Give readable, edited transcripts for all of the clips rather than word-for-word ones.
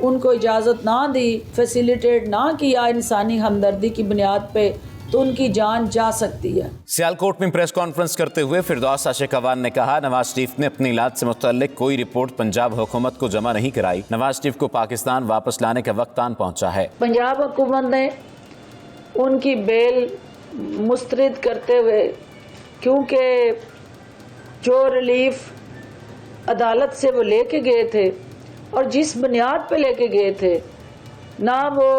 ان کو اجازت نہ دی، فیسیلیٹیٹ نہ کیا انسانی ہمدردی کی بنیاد پہ، تو ان کی جان جا سکتی ہے۔ سیالکوٹ میں پریس کانفرنس کرتے ہوئے فردوس عاشق اوان نے کہا نواز شریف نے اپنی علاج سے متعلق کوئی رپورٹ پنجاب حکومت کو جمع نہیں کرائی، نواز شریف کو پاکستان واپس لانے کا وقت آن پہنچا ہے۔ پنجاب حکومت نے ان کی بیل مسترد کرتے ہوئے، کیونکہ جو ریلیف عدالت سے وہ لے کے گئے تھے اور جس بنیاد پہ لے کے گئے تھے، نہ وہ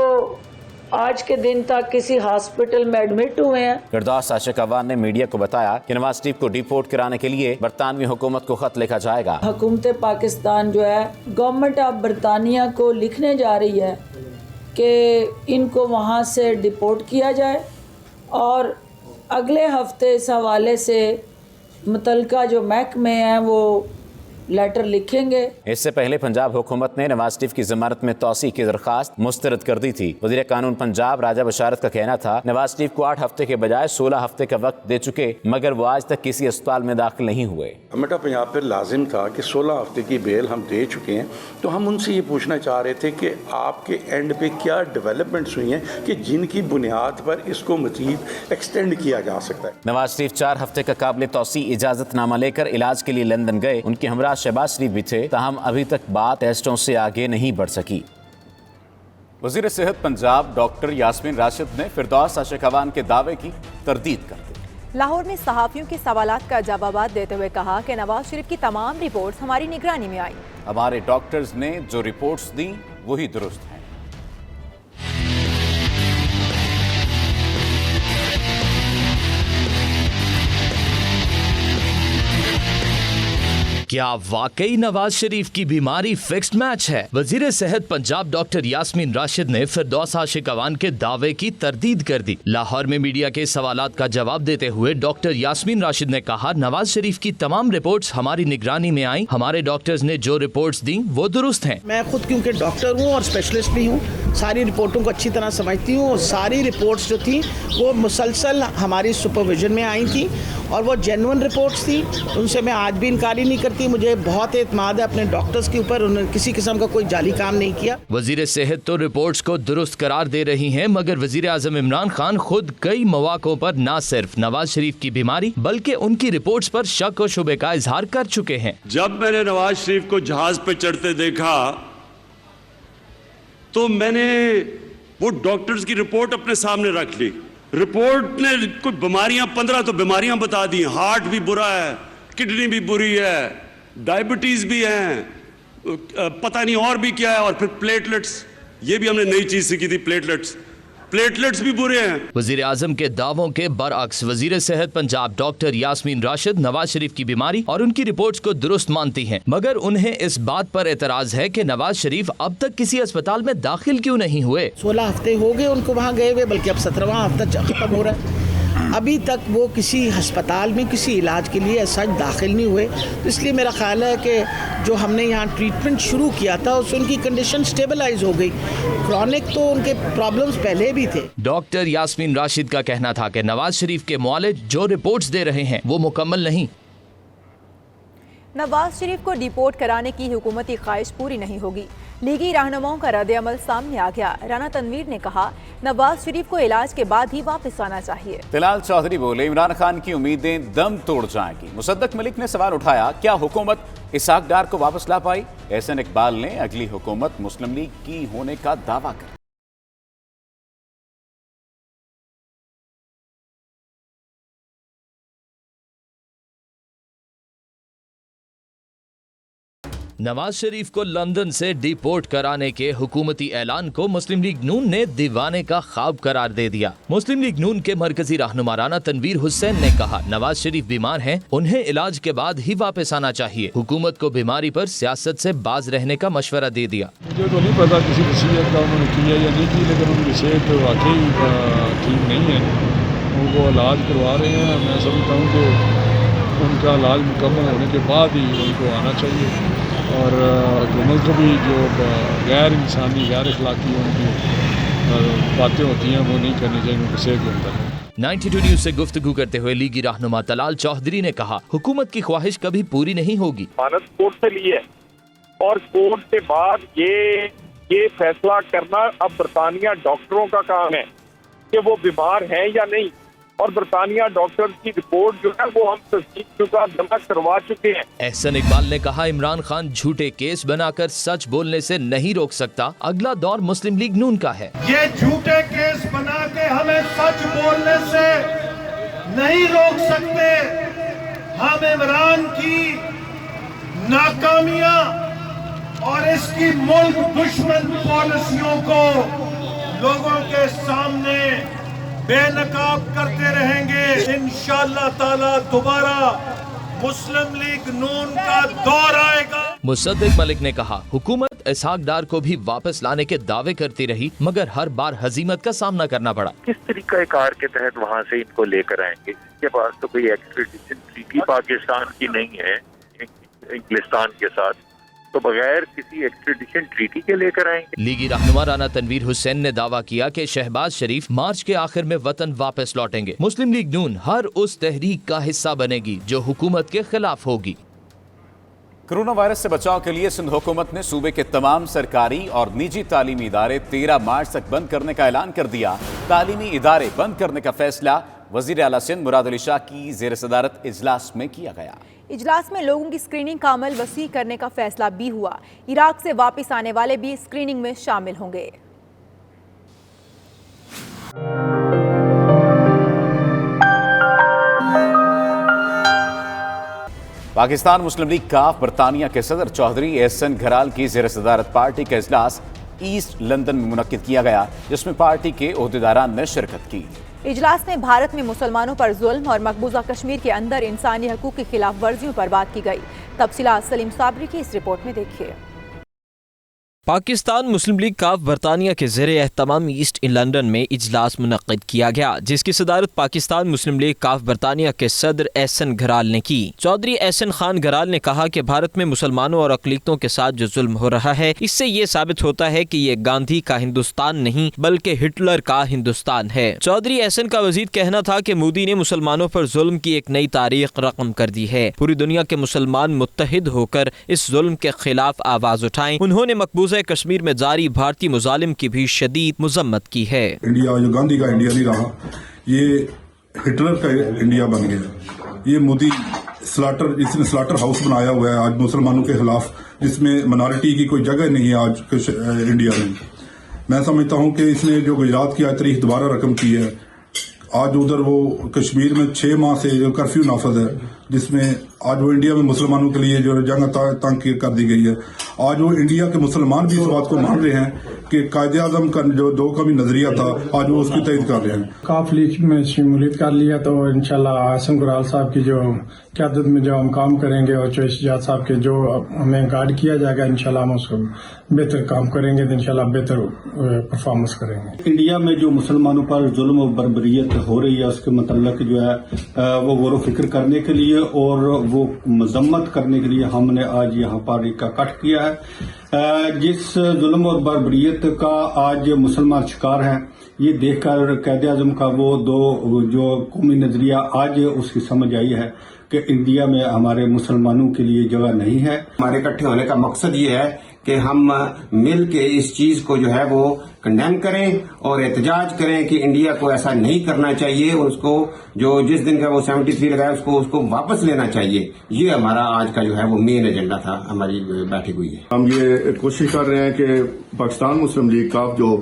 آج کے دن تک کسی ہاسپٹل میں ایڈمٹ ہوئے ہیں۔ فردوس عاشق اوان نے میڈیا کو بتایا کہ نواز شریف کو ڈیپورٹ کرانے کے لیے برطانوی حکومت کو خط لکھا جائے گا۔ حکومت پاکستان جو ہے گورنمنٹ آف برطانیہ کو لکھنے جا رہی ہے کہ ان کو وہاں سے ڈیپورٹ کیا جائے، اور اگلے ہفتے اس حوالے سے متعلقہ جو محکمے ہیں وہ لیٹر لکھیں گے۔ اس سے پہلے پنجاب حکومت نے نواز شریف کی ضمانت میں توسیع کی درخواست مسترد کر دی تھی۔ وزیر قانون پنجاب راجہ بشارت کا کہنا تھا نواز شریف کو 8 ہفتے کے بجائے 16 ہفتے کا وقت دے چکے، مگر وہ آج تک کسی اسپتال میں داخل نہیں ہوئے۔ گورنمنٹ آف پنجاب پر لازم تھا کہ 16 ہفتے کی بیل ہم دے چکے ہیں، تو ہم ان سے یہ پوچھنا چاہ رہے تھے کہ آپ کے اینڈ پہ کیا ڈیولپمنٹس ہوئی ہیں کہ جن کی بنیاد پر اس کو مزید ایکسٹینڈ کیا جا سکتا ہے۔ نواز شریف 4 ہفتے کا قابل توسیع اجازت نامہ لے کر علاج کے لیے لندن گئے، ان کے ہمراہ شہباز شریف بھی تھے، تاہم ابھی تک بات ٹیسٹوں سے آگے نہیں بڑھ سکی۔ وزیر صحت پنجاب ڈاکٹر یاسمین راشد نے فردوس عاشق اوان کے دعوے کی تردید کر دی۔ لاہور میں صحافیوں کے سوالات کا جوابات دیتے ہوئے کہا کہ نواز شریف کی تمام رپورٹس ہماری نگرانی میں آئیں۔ ہمارے ڈاکٹرز نے جو رپورٹس دیں وہی درست ہیں۔ کیا واقعی نواز شریف کی بیماری فکسڈ میچ ہے؟ وزیر صحت پنجاب ڈاکٹر یاسمین راشد نے فردوس عاشق اوان کے دعوے کی تردید کر دی۔ لاہور میں میڈیا کے سوالات کا جواب دیتے ہوئے ڈاکٹر یاسمین راشد نے کہا نواز شریف کی تمام رپورٹس ہماری نگرانی میں آئیں، ہمارے ڈاکٹرز نے جو رپورٹس دیں وہ درست ہیں۔ میں خود کیونکہ ڈاکٹر ہوں اور اسپیشلسٹ بھی ہوں، ساری رپورٹوں کو اچھی طرح سمجھتی ہوں، اور ساری رپورٹس جو تھیں وہ مسلسل ہماری سپرویژن میں آئی تھیں اور وہ جینوئن رپورٹس تھیں، ان سے میں آج بھی انکاری نہیں کرتی۔ مجھے بہت اعتماد ہے اپنے ڈاکٹرز کے اوپر، انہوں نے کسی قسم کا کوئی جعلی کام نہیں کیا۔ وزیر صحت تو رپورٹس کو درست قرار دے رہی ہیں، مگر وزیر اعظم عمران خان خود کئی مواقعوں پر نہ صرف نواز شریف کی بیماری بلکہ ان کی رپورٹس پر شک و شبہ کا اظہار کر چکے ہیں۔ جب میں نے نواز شریف کو جہاز پہ چڑھتے دیکھا تو میں نے وہ ڈاکٹرز کی رپورٹ اپنے سامنے رکھ لی۔ رپورٹ نے کچھ بیماریاں 15 تو بیماریاں بتا دی، ہارٹ بھی برا ہے، کڈنی بھی بری ہے، ڈائبٹیز بھی ہیں، پتہ نہیں اور بھی کیا ہے، اور پھر پلیٹلیٹس، یہ بھی ہم نے نئی چیز سیکھی تھی، پلیٹلیٹس بھی برے ہیں۔ وزیر اعظم کے دعووں کے برعکس وزیر صحت پنجاب ڈاکٹر یاسمین راشد نواز شریف کی بیماری اور ان کی رپورٹس کو درست مانتی ہیں، مگر انہیں اس بات پر اعتراض ہے کہ نواز شریف اب تک کسی اسپتال میں داخل کیوں نہیں ہوئے۔ 16 ہفتے ہو گئے ان کو وہاں گئے ہوئے، بلکہ اب 17واں ہفتہ ختم ہو رہا ہے، ابھی تک وہ کسی ہسپتال میں کسی علاج کے لیے ایسا داخل نہیں ہوئے۔ تو اس لیے میرا خیال ہے کہ جو ہم نے یہاں ٹریٹمنٹ شروع کیا تھا اس سے ان کی کنڈیشن سٹیبلائز ہو گئی، کرونک تو ان کے پرابلمز پہلے بھی تھے۔ ڈاکٹر یاسمین راشد کا کہنا تھا کہ نواز شریف کے معالج جو رپورٹس دے رہے ہیں وہ مکمل نہیں۔ نواز شریف کو ڈیپورٹ کرانے کی حکومتی خواہش پوری نہیں ہوگی، لیگی رہنماؤں کا رد عمل سامنے آ گیا۔ رانا تنویر نے کہا نواز شریف کو علاج کے بعد ہی واپس آنا چاہیے۔ طلال چودھری بولے عمران خان کی امیدیں دم توڑ جائیں گی۔ مصدق ملک نے سوال اٹھایا کیا حکومت اسحاق ڈار کو واپس لا پائی؟ احسن اقبال نے اگلی حکومت مسلم لیگ کی ہونے کا دعویٰ کیا۔ نواز شریف کو لندن سے ڈیپورٹ کرانے کے حکومتی اعلان کو مسلم لیگ نون نے دیوانے کا خواب قرار دے دیا۔ مسلم لیگ نون کے مرکزی رہنما رانا تنویر حسین نے کہا نواز شریف بیمار ہیں، انہیں علاج کے بعد ہی واپس آنا چاہیے۔ حکومت کو بیماری پر سیاست سے باز رہنے کا مشورہ دے دیا۔ مجھے تو نہیں پتا کسی وصیت کا انہوں نے کیا یا نہیں کی، لیکن ان کی صحت واقعی ٹھیک نہیں ہے، ان کو علاج کروا رہے ہیں۔ میں سمجھتا ہوں کہ ان کا علاج مکمل ہونے کے بعد ہی ان کو آنا چاہیے، اور حکومت کو بھی جو غیر انسانی غیر اخلاقی ان کی باتیں ہوتی ہیں وہ نہیں کرنی چاہیے، ان کو صحت کے اندر۔ 92 نیوز سے گفتگو کرتے ہوئے لیگی رہنما طلال چودھری نے کہا حکومت کی خواہش کبھی پوری نہیں ہوگی۔ بھارت کورٹ سے لی ہے اور کورٹ کے بعد یہ یہ فیصلہ کرنا اب برطانیہ ڈاکٹروں کا کام ہے کہ وہ بیمار ہیں یا نہیں، اور برطانیہ ڈاکٹر کی رپورٹ جو ہے وہ ہم تصدیق شدہ جمع کروا چکے ہیں۔ احسن اقبال نے کہا عمران خان جھوٹے کیس بنا کر سچ بولنے سے نہیں روک سکتا، اگلا دور مسلم لیگ نون کا ہے۔ یہ جھوٹے کیس بنا کے ہمیں سچ بولنے سے نہیں روک سکتے، ہم عمران کی ناکامیاں اور اس کی ملک دشمن پالیسیوں کو لوگوں کے سامنے بے نقاب کرتے رہیں گے۔ انشاءاللہ تعالی دوبارہ مسلم لیگ نون کا دور آئے گا۔ مصدق ملک نے کہا حکومت اسحاق ڈار کو بھی واپس لانے کے دعوے کرتی رہی مگر ہر بار ہزیمت کا سامنا کرنا پڑا۔ کس طریقہ کار کے تحت وہاں سے ان کو لے کر آئیں گے؟ اس کے پاس تو کوئی ایکسٹریڈیشن ٹریٹی پاکستان کی نہیں ہے انگلستان کے ساتھ، تو بغیر کسی ایکسٹریڈیشن ٹریٹی کے لے کر آئیں گے۔ لیگی رہنما رانا تنویر حسین نے دعویٰ کیا کہ شہباز شریف مارچ کے آخر میں وطن واپس لوٹیں گے۔ مسلم لیگ نون ہر اس تحریک کا حصہ بنے گی جو حکومت کے خلاف ہوگی۔ کورونا وائرس سے بچاؤ کے لیے سندھ حکومت نے صوبے کے تمام سرکاری اور نجی تعلیمی ادارے 13 مارچ تک بند کرنے کا اعلان کر دیا۔ تعلیمی ادارے بند کرنے کا فیصلہ وزیر اعلیٰ سندھ مراد علی شاہ کی زیر صدارت اجلاس میں کیا گیا۔ اجلاس میں لوگوں کی اسکریننگ کا عمل وسیع کرنے کا فیصلہ بھی ہوا۔ عراق سے واپس آنے والے بھی اسکریننگ میں شامل ہوں گے۔ پاکستان مسلم لیگ کاف برطانیہ کے صدر چودھری احسن گھرال کی زیر صدارت پارٹی کا اجلاس ایسٹ لندن میں منعقد کیا گیا، جس میں پارٹی کے عہدیداران نے شرکت کی۔ اجلاس میں بھارت میں مسلمانوں پر ظلم اور مقبوضہ کشمیر کے اندر انسانی حقوق کی خلاف ورزیوں پر بات کی گئی۔ تفصیلات سلیم صابری کی اس رپورٹ میں دیکھیے۔ پاکستان مسلم لیگ کاف برطانیہ کے زیر اہتمام ایسٹ لندن میں اجلاس منعقد کیا گیا، جس کی صدارت پاکستان مسلم لیگ کاف برطانیہ کے صدر احسن گھرال نے کی۔ چودھری احسن خان گھرال نے کہا کہ بھارت میں مسلمانوں اور اقلیتوں کے ساتھ جو ظلم ہو رہا ہے، اس سے یہ ثابت ہوتا ہے کہ یہ گاندھی کا ہندوستان نہیں بلکہ ہٹلر کا ہندوستان ہے۔ چودھری احسن کا مزید کہنا تھا کہ مودی نے مسلمانوں پر ظلم کی ایک نئی تاریخ رقم کر دی ہے۔ پوری دنیا کے مسلمان متحد ہو کر اس ظلم کے خلاف آواز اٹھائیں۔ انہوں نے مقبوضہ کشمیر میں جاری بھارتی مظالم کی بھی شدید مذمت کی ہے۔ انڈیا جو گاندھی کا انڈیا نہیں رہا، یہ ہٹلر کا انڈیا بن گیا۔ یہ مودی اس نے سلاٹر ہاؤس بنایا ہوا ہے آج مسلمانوں کے خلاف، جس میں منارٹی کی کوئی جگہ نہیں ہے آج انڈیا میں۔ میں سمجھتا ہوں کہ اس نے جو گجرات کی تاریخ دوبارہ رقم کی ہے، آج ادھر وہ کشمیر میں 6 ماہ سے جو کرفیو نافذ ہے، جس میں آج وہ انڈیا میں مسلمانوں کے لیے جو جنگ تنگ کر دی گئی ہے، آج وہ انڈیا کے مسلمان بھی اس بات کو مان رہے ہیں کہ قائد اعظم کا جو 2 قومی نظریہ تھا، آج وہ اس کی تائید کر رہے ہیں۔ کاف لیگ میں شمولیت کر لیا تو انشاءاللہ احسن گھرال صاحب کی جو قیادت میں جو ہم کام کریں گے اور چویس جات صاحب کے جو ہمیں گائیڈ کیا جائے گا، انشاءاللہ ہم اس کو بہتر کام کریں گے تو انشاءاللہ بہتر پرفارمنس کریں گے۔ انڈیا میں جو مسلمانوں پر ظلم و بربریت ہو رہی ہے، اس کے متعلق جو ہے وہ غور و فکر کرنے کے لیے اور وہ مذمت کرنے کے لیے ہم نے آج یہاں پر ایک اکٹھ کیا ہے۔ جس ظلم اور بربریت کا آج مسلمان شکار ہیں، یہ دیکھ کر قائد اعظم کا وہ 2 جو قومی نظریہ آج اس کی سمجھ آئی ہے کہ انڈیا میں ہمارے مسلمانوں کے لیے جگہ نہیں ہے۔ ہمارے اکٹھے ہونے کا مقصد یہ ہے کہ ہم مل کے اس چیز کو جو ہے وہ کنڈیم کریں اور احتجاج کریں کہ انڈیا کو ایسا نہیں کرنا چاہیے، اس کو جو جس دن کا وہ 73 لگایا اس کو واپس لینا چاہیے۔ یہ ہمارا آج کا جو ہے وہ مین ایجنڈا تھا ہماری بیٹھک ہوئی ہے۔ ہم یہ کوشش کر رہے ہیں کہ پاکستان مسلم لیگ کاف جو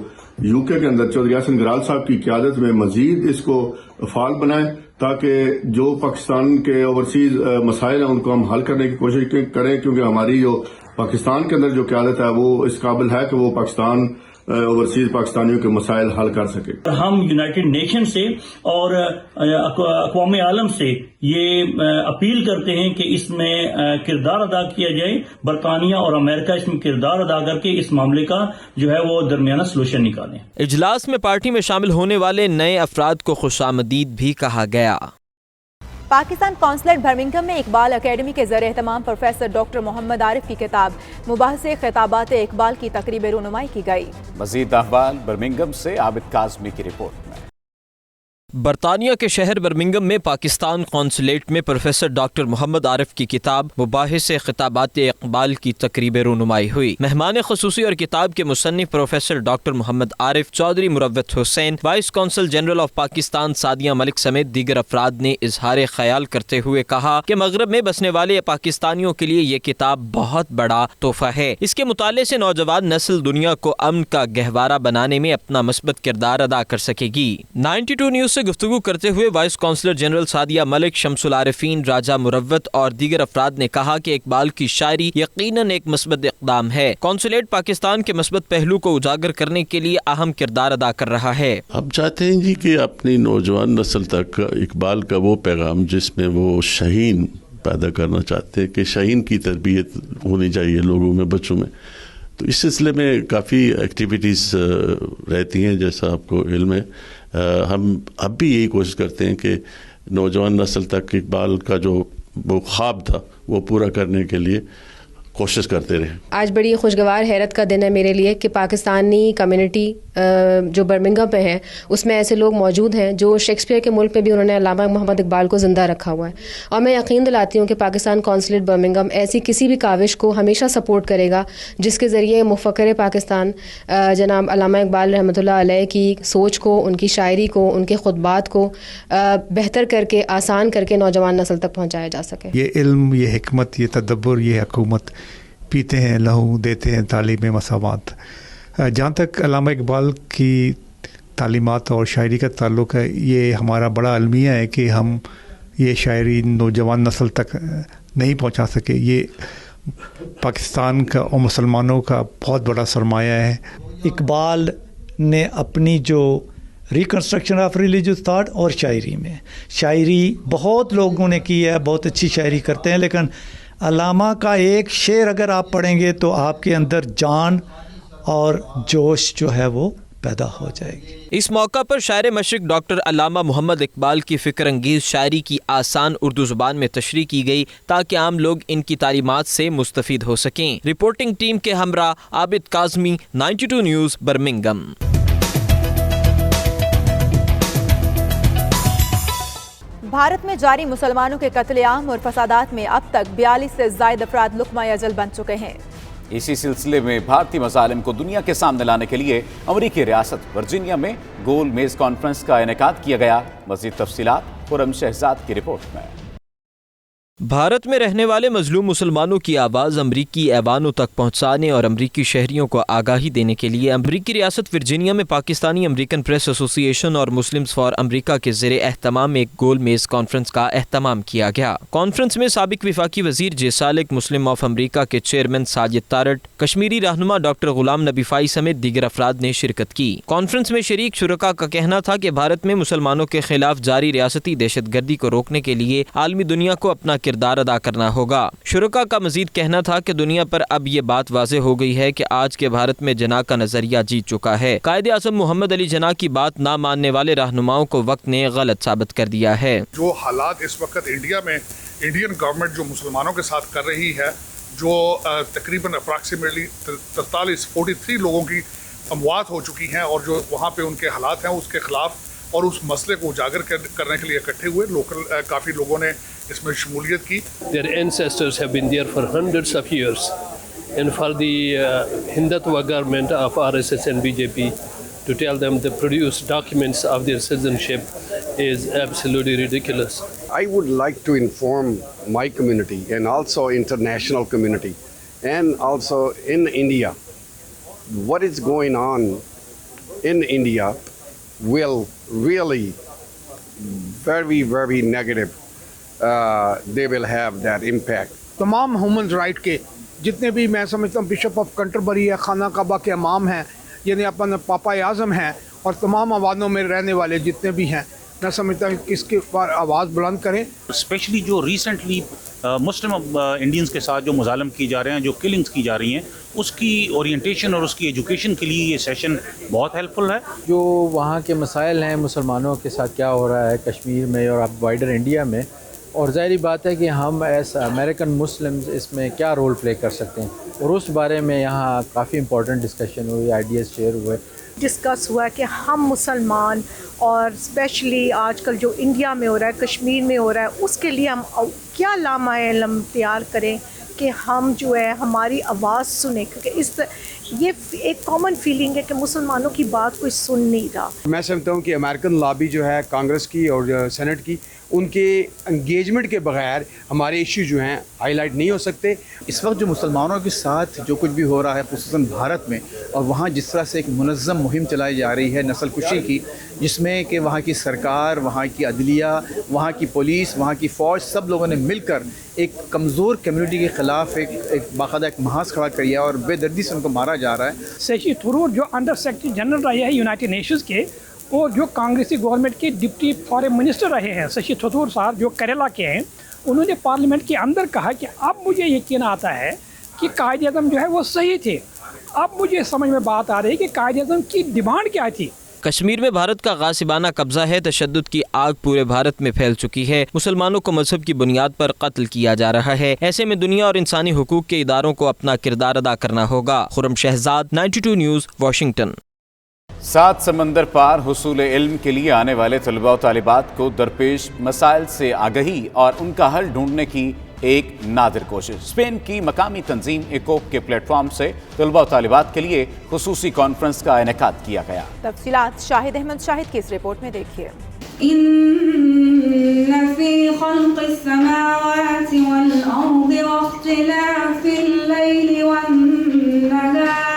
UK کے اندر چودھری احسن گھرال صاحب کی قیادت میں مزید اس کو فعال بنائیں، تاکہ جو پاکستان کے اوورسیز مسائل ہیں ان کو ہم حل کرنے کی کوشش کریں، کیونکہ ہماری جو پاکستان کے اندر جو قیادت ہے وہ اس قابل ہے کہ وہ پاکستان اوورسیز پاکستانیوں کے مسائل حل کر سکے۔ ہم یونائٹڈ نیشن سے اور اقوام عالم سے یہ اپیل کرتے ہیں کہ اس میں کردار ادا کیا جائے، برطانیہ اور امریکہ اس میں کردار ادا کر کے اس معاملے کا جو ہے وہ درمیانہ سلوشن نکالیں۔ اجلاس میں پارٹی میں شامل ہونے والے نئے افراد کو خوش آمدید بھی کہا گیا۔ پاکستان قونصلیٹ برمنگھم میں اقبال اکیڈمی کے زیر اہتمام پروفیسر ڈاکٹر محمد عارف کی کتاب مباحثے خطابات اقبال کی تقریب رونمائی کی گئی۔ مزید احوال برمنگھم سے عابد کاظمی کی رپورٹ میں۔ برطانیہ کے شہر برمنگم میں پاکستان قونصلیٹ میں پروفیسر ڈاکٹر محمد عارف کی کتاب مباحث خطابات اقبال کی تقریب رونمائی ہوئی۔ مہمان خصوصی اور کتاب کے مصنف professor doctor Muhammad Arif, Chaudhry Marwat Hussain, vice consul general of Pakistan Sadia Malik سمیت دیگر افراد نے اظہار خیال کرتے ہوئے کہا کہ مغرب میں بسنے والے پاکستانیوں کے لیے یہ کتاب بہت بڑا تحفہ ہے۔ اس کے مطالعے سے نوجوان نسل دنیا کو امن کا گہوارہ بنانے میں اپنا مثبت کردار ادا کر سکے گی۔ 92 نیوز سے گفتگو کرتے ہوئے وائس کونسلر جنرل سعدیہ ملک، شمس العارفین راجہ مروت اور دیگر افراد نے کہا کہ اقبال کی شاعری یقیناً ایک مثبت اقدام ہے۔ کونسلیٹ پاکستان کے مثبت پہلو کو اجاگر کرنے کے لیے اہم کردار ادا کر رہا ہے۔ ہم چاہتے ہیں جی کہ اپنی نوجوان نسل تک اقبال کا وہ پیغام جس میں وہ شاہین پیدا کرنا چاہتے ہیں کہ شاہین کی تربیت ہونی چاہیے لوگوں میں، بچوں میں، تو اس سلسلے میں کافی ایکٹیویٹیز رہتی ہیں جیسا آپ کو علم ہے۔ ہم اب بھی یہی کوشش کرتے ہیں کہ نوجوان نسل تک اقبال کا جو وہ خواب تھا وہ پورا کرنے کے لیے کوشش کرتے رہیں۔ آج بڑی خوشگوار حیرت کا دن ہے میرے لیے کہ پاکستانی کمیونٹی جو برمنگم پہ ہے اس میں ایسے لوگ موجود ہیں جو شیکسپیئر کے ملک میں بھی انہوں نے علامہ محمد اقبال کو زندہ رکھا ہوا ہے، اور میں یقین دلاتی ہوں کہ پاکستان قونصلیٹ برمنگم ایسی کسی بھی کاوش کو ہمیشہ سپورٹ کرے گا جس کے ذریعے مفکر پاکستان جناب علامہ اقبال رحمۃ اللہ علیہ کی سوچ کو، ان کی شاعری کو، ان کے خطبات کو بہتر کر کے، آسان کر کے نوجوان نسل تک پہنچایا جا سکے۔ یہ علم، یہ حکمت، یہ تدبر، یہ حکومت پیتے ہیں لہو، دیتے ہیں تعلیم مساوات۔ جہاں تک علامہ اقبال کی تعلیمات اور شاعری کا تعلق ہے، یہ ہمارا بڑا المیہ ہے کہ ہم یہ شاعری نوجوان نسل تک نہیں پہنچا سکے۔ یہ پاکستان کا اور مسلمانوں کا بہت بڑا سرمایہ ہے۔ اقبال نے اپنی جو ریکنسٹرکشن آف ریلیجیس تھاٹ اور شاعری بہت لوگوں نے کی ہے، بہت اچھی شاعری کرتے ہیں، لیکن علامہ کا ایک شعر اگر آپ پڑھیں گے تو آپ کے اندر جان اور جوش جو ہے وہ پیدا ہو جائے گی۔ اس موقع پر شاعر مشرق ڈاکٹر علامہ محمد اقبال کی فکر انگیز شاعری کی آسان اردو زبان میں تشریح کی گئی تاکہ عام لوگ ان کی تعلیمات سے مستفید ہو سکیں۔ رپورٹنگ ٹیم کے ہمراہ عابد کاظمی، 92 نیوز، برمنگم۔ بھارت میں جاری مسلمانوں کے قتل عام اور فسادات میں اب تک 42 سے زائد افراد لقمہ اجل بن چکے ہیں۔ اسی سلسلے میں بھارتی مظالم کو دنیا کے سامنے لانے کے لیے امریکی ریاست ورجینیا میں گول میز کانفرنس کا انعقاد کیا گیا۔ مزید تفصیلات خرم شہزاد کی رپورٹ میں۔ بھارت میں رہنے والے مظلوم مسلمانوں کی آواز امریکی ایوانوں تک پہنچانے اور امریکی شہریوں کو آگاہی دینے کے لیے امریکی ریاست ورجینیا میں پاکستانی امریکن پریس ایسوسی ایشن اور مسلمز فار امریکہ کے زیر اہتمام ایک گول میز کانفرنس کا اہتمام کیا گیا۔ کانفرنس میں سابق وفاقی وزیر جے سالک، مسلم آف امریکہ کے چیئرمین ساجد تارٹ، کشمیری رہنما ڈاکٹر غلام نبی فائی سمیت دیگر افراد نے شرکت کی۔ کانفرنس میں شریک شرکاء کا کہنا تھا کہ بھارت میں مسلمانوں کے خلاف جاری ریاستی دہشت گردی کو روکنے کے لیے عالمی دنیا کو اپنا کردار ادا کرنا ہوگا۔ شرکاء کا مزید کہنا تھا کہ دنیا پر اب یہ بات واضح ہو گئی ہے کہ آج کے بھارت میں جناح کا نظریہ جیت چکا ہے۔ قائد اعظم محمد علی جناح کی بات نہ ماننے والے رہنماؤں کو وقت نے غلط ثابت کر دیا ہے۔ جو حالات اس وقت انڈیا میں انڈین گورنمنٹ جو مسلمانوں کے ساتھ کر رہی ہے، جو تقریباً اپراکسیمیٹلی 43 لوگوں کی اموات ہو چکی ہیں، اور جو وہاں پہ ان کے حالات ہیں، اس کے خلاف اور اس مسئلے کو اجاگر کرنے کے لیے اکٹھے ہوئے کافی لوگوں نے اس میں شمولیت کی۔ Their ancestors have been there for hundreds of years, and for the Hindutva government of RSS and BJP to tell them to produce documents of their citizenship is absolutely ridiculous. I would like to inform my community and also international community and also in India, what is going on in India will really very, very negative. They will have that impact. تمام human right کے جتنے بھی میں سمجھتا ہوں bishop of کنٹربری ہے، خانہ کعبہ کے امام ہیں، یعنی اپنے پاپا اعظم ہیں، اور تمام آبادوں میں رہنے والے جتنے بھی ہیں، میں سمجھتا ہوں کہ اس کے اوپر آواز بلند کریں۔ اسپیشلی جو ریسنٹلی مسلم انڈینز کے ساتھ جو مظالم کی جا رہے ہیں، جو کلنگز کی جا رہی ہیں، اس کی اورینٹیشن اور اس کی ایجوکیشن کے لیے یہ سیشن بہت ہیلپ فل ہے۔ جو وہاں کے مسائل ہیں، مسلمانوں کے ساتھ کیا ہو رہا ہے کشمیر میں اور اب وائڈر انڈیا میں، اور ظاہری بات ہے کہ ہم ایز امریکن مسلمز اس میں کیا رول پلے کر سکتے ہیں، اور اس بارے میں یہاں کافی امپورٹنٹ ڈسکشن ہوئی، آئیڈیاز شیئر ہوئے، ڈسکس ہوا کہ ہم مسلمان اور اسپیشلی آج کل جو انڈیا میں ہو رہا ہے، کشمیر میں ہو رہا ہے، اس کے لیے ہم کیا لامہ علم تیار کریں کہ ہم جو ہے ہماری آواز سنیں، کیونکہ یہ ایک کامن فیلنگ ہے کہ مسلمانوں کی بات کوئی سن نہیں رہا۔ میں سمجھتا ہوں کہ امریکن لابی جو ہے کانگریس کی اور سینٹ کی، ان کے انگیجمنٹ کے بغیر ہمارے ایشو جو ہیں ہائی لائٹ نہیں ہو سکتے۔ اس وقت جو مسلمانوں کے ساتھ جو کچھ بھی ہو رہا ہے خصوصاً بھارت میں، اور وہاں جس طرح سے ایک منظم مہم چلائی جا رہی ہے نسل کشی کی، جس میں کہ وہاں کی سرکار، وہاں کی عدلیہ، وہاں کی پولیس، وہاں کی فوج، سب لوگوں نے مل کر ایک کمزور کمیونٹی کے خلاف ایک باقاعدہ ایک محاذ کھڑا کیا اور بے دردی سے ان کو مارا جا رہا ہے۔ ششی تھرور جو انڈر سیکرٹری جنرل رہے ہیں یونائٹڈ نیشنز کے، اور جو کانگریسی گورنمنٹ کے ڈپٹی فارن منسٹر رہے ہیں ششی تھرور صاحب جو کیرلا کے ہیں، انہوں نے پارلیمنٹ کے اندر کہا کہ اب مجھے یقین آتا ہے کہ قائد اعظم جو ہے وہ صحیح تھے۔ اب مجھے سمجھ میں بات آ رہی ہے کہ قائد اعظم کی ڈیمانڈ کیا تھی۔ کشمیر میں بھارت کا غاصبانہ قبضہ ہے، تشدد کی آگ پورے بھارت میں پھیل چکی ہے، مسلمانوں کو مذہب کی بنیاد پر قتل کیا جا رہا ہے۔ ایسے میں دنیا اور انسانی حقوق کے اداروں کو اپنا کردار ادا کرنا ہوگا۔ خرم شہزاد، 92 نیوز، واشنگٹن۔ 7 سمندر پار حصول علم کے لیے آنے والے طلباء و طالبات کو درپیش مسائل سے آگہی اور ان کا حل ڈھونڈنے کی ایک نادر کوشش۔ اسپین کی مقامی تنظیم ایکوپ کے پلیٹ فارم سے طلباء و طالبات کے لیے خصوصی کانفرنس کا انعقاد کیا گیا۔ تفصیلات شاہد احمد شاہد کی اس رپورٹ میں دیکھیے۔ إن في خلق السماوات والأرض واختلاف الليل والنهار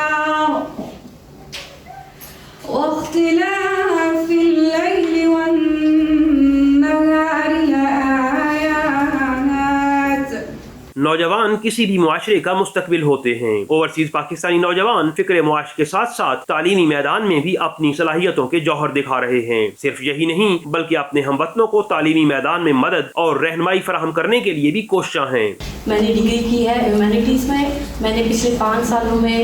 نوجوان کسی بھی معاشرے کا مستقبل ہوتے ہیں۔ اوورسیز پاکستانی نوجوان فکر معاش کے ساتھ ساتھ تعلیمی میدان میں بھی اپنی صلاحیتوں کے جوہر دکھا رہے ہیں۔ صرف یہی نہیں بلکہ اپنے ہم وطنوں کو تعلیمی میدان میں مدد اور رہنمائی فراہم کرنے کے لیے بھی کوشاں ہیں۔ میں نے ڈگری کی ہے ہیومینٹیز میں نے پچھلے 5 سالوں میں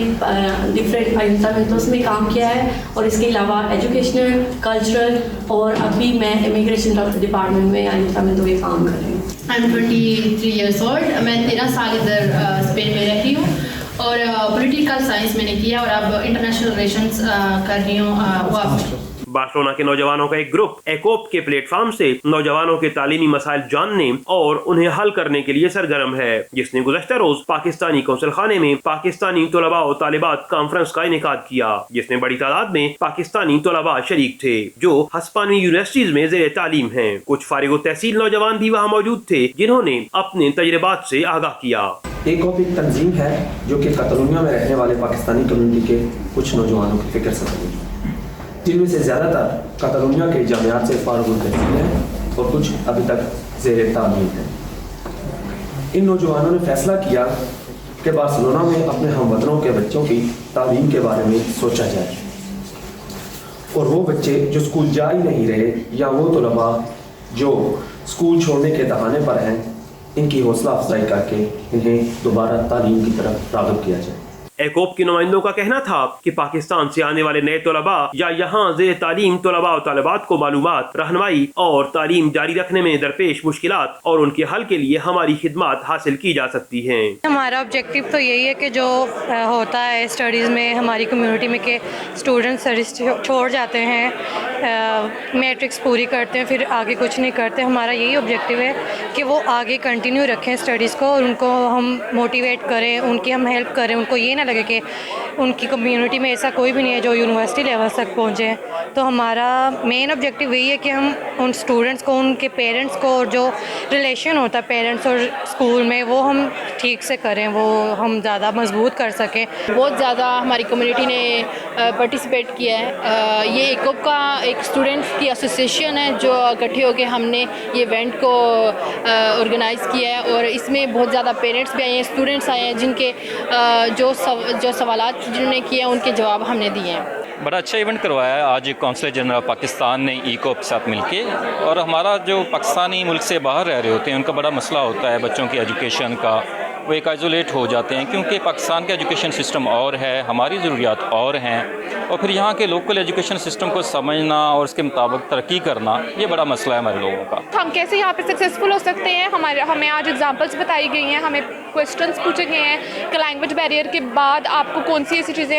ڈفرینٹ انوائرمنٹس میں کام کیا ہے، اور اس کے علاوہ ایجوکیشنل، کلچرل، اور ابھی میں امیگریشن ڈپارٹمنٹ میں میں کام کر رہی ہوں۔ I'm 23 years old. میں 13 سال ادھر اسپین میں رہتی ہوں، اور پولیٹیکل سائنس میں نے کیا، اور اب انٹرنیشنل ریلیشنز کر رہی ہوں۔ بارسلونا کے نوجوانوں کا ایک گروپ ایکوپ کے پلیٹ فارم سے نوجوانوں کے تعلیمی مسائل جاننے اور انہیں حل کرنے کے لیے سرگرم ہے، جس نے گزشتہ روز پاکستانی قونصل خانے میں پاکستانی طلباء و طالبات کانفرنس کا انعقاد کیا، جس میں بڑی تعداد میں پاکستانی طلباء شریک تھے جو ہسپانوی یونیورسٹیز میں زیر تعلیم ہیں۔ کچھ فارغ التحصیل نوجوان بھی وہاں موجود تھے جنہوں نے اپنے تجربات سے آگاہ کیا۔ ایکوپ ایک تنظیم ہے جو کہ کتالونیا میں رہنے والے پاکستانی کمیونٹی کے کچھ نوجوانوں کی فکر سے بنی، جن میں سے زیادہ تر کتالونیا کے جامعات سے فارغ التحصیل ہیں اور کچھ ابھی تک زیر تعلیم ہیں۔ ان نوجوانوں نے فیصلہ کیا کہ بارسلونا میں اپنے ہم وطنوں کے بچوں کی تعلیم کے بارے میں سوچا جائے، اور وہ بچے جو اسکول جا ہی نہیں رہے یا وہ طلباء جو اسکول چھوڑنے کے دہانے پر ہیں، ان کی حوصلہ افزائی کر کے انہیں دوبارہ تعلیم کی طرف راغب کیا جائے۔ ایکوپ کے نمائندوں کا کہنا تھا کہ پاکستان سے آنے والے نئے طلباء یا یہاں زیر تعلیم طلباء و طالبات کو معلومات، رہنمائی اور تعلیم جاری رکھنے میں درپیش مشکلات اور ان کے حل کے لیے ہماری خدمات حاصل کی جا سکتی ہیں۔ ہمارا آبجیکٹیو تو یہی ہے کہ جو ہوتا ہے اسٹڈیز میں ہماری کمیونٹی میں کہ اسٹوڈنٹ اسٹڈیز چھوڑ جاتے ہیں، میٹرکس پوری کرتے ہیں پھر آگے کچھ نہیں کرتے، ہمارا یہی آبجیکٹیو ہے کہ وہ آگے کنٹینیو رکھیں اسٹڈیز کو، اور ان کو ہم موٹیویٹ کریں، ان کی ہم ہیلپ کریں، ان کو یہ نہ لگے کہ ان کی کمیونٹی میں ایسا کوئی بھی نہیں ہے جو یونیورسٹی لیول تک پہنچے۔ تو ہمارا مین آبجیکٹیو یہی ہے کہ ہم ان اسٹوڈنٹس کو، ان کے پیرنٹس کو، اور جو ریلیشن ہوتا ہے پیرنٹس اور اسکول میں، وہ ہم ٹھیک سے کریں، وہ ہم زیادہ مضبوط کر سکیں۔ بہت زیادہ ہماری کمیونٹی نے پارٹیسپیٹ کیا ہے۔ یہ ایکوپ کا ایک اسٹوڈنٹس کی ایسوسیشن ہے جو اکٹھے ہو کے ہم نے یہ ایونٹ کو آرگنائز کیا ہے، اور اس میں بہت زیادہ پیرنٹس بھی آئے ہیں، اسٹوڈنٹس آئے ہیں، جن کے جو سوالات جنہوں نے کیے ان کے جواب ہم نے دیے ہیں۔ بڑا اچھا ایونٹ کروایا ہے آج قونصل جنرل پاکستان نے ایکوپ کے ساتھ مل کے، اور ہمارا جو پاکستانی ملک سے باہر رہ رہے ہوتے ہیں ان کا بڑا مسئلہ ہوتا ہے بچوں کی ایجوکیشن کا، وہ ایک آئزولیٹ ہو جاتے ہیں کیونکہ پاکستان کا ایجوکیشن سسٹم اور ہے، ہماری ضروریات اور ہیں، اور پھر یہاں کے لوکل ایجوکیشن سسٹم کو سمجھنا اور اس کے مطابق ترقی کرنا یہ بڑا مسئلہ ہے ہمارے لوگوں کا۔ ہم کیسے یہاں پہ سکسیزفل ہو سکتے ہیں، ہمیں آج اگزامپلس بتائی گئی ہیں، ہمیں کویسچنس پوچھے گئے ہیں کہ لینگویج بیریئر کے بعد آپ کو کون سی ایسی چیزیں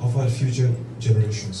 of our future generations.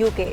UK।